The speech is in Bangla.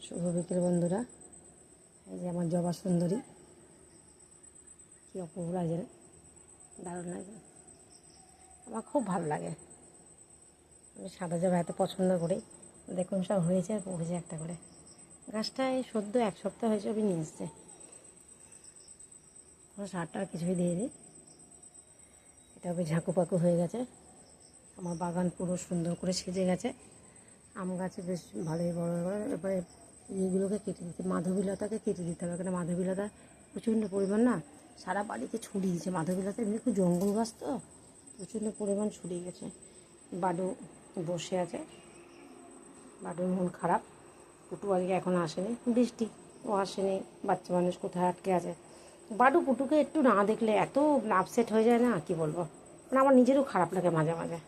শুভ বিকেল বন্ধুরা। এই যে আমার জবা সুন্দরী, কী অপূর্ব লাগে, দারুণ লাগে, আমার খুব ভালো লাগে। আমি সাদা জবা এত পছন্দ করি। দেখুন সব হয়েছে আর পড়েছে একটা করে। গাছটা এই সদ্য 1 সপ্তাহ হয়েছে আমি নিয়ে এসছে, কোনো সারটা আর কিছুই দিয়ে দিই। এটা ওই ঝাঁকু পাকু হয়ে গেছে। আমার বাগান পুরো সুন্দর করে সেজে গেছে। আম গাছে বেশ ভালোই বড় বড়। এবারে এইগুলোকে কেটে দিতে, মাধবীলতাকে কেটে দিতে হবে, কারণ মাধবীলতা প্রচণ্ড পরিমাণ না সারা বাড়িতে ছড়িয়ে দিয়েছে। মাধবীলতা এমনি খুব জঙ্গল গাছ তো, প্রচণ্ড পরিমাণ ছড়িয়ে গেছে। বাডু বসে আছে, বাডুর মন খারাপ। পুটু আজকে এখন আসেনি, বৃষ্টি, ও আসেনি। বাচ্চা মানুষ কোথায় আটকে আছে। বাডু পুটুকে একটু না দেখলে এত আপসেট হয়ে যায় না, কি বলবো, মানে আমার নিজেরও খারাপ লাগে মাঝে মাঝে।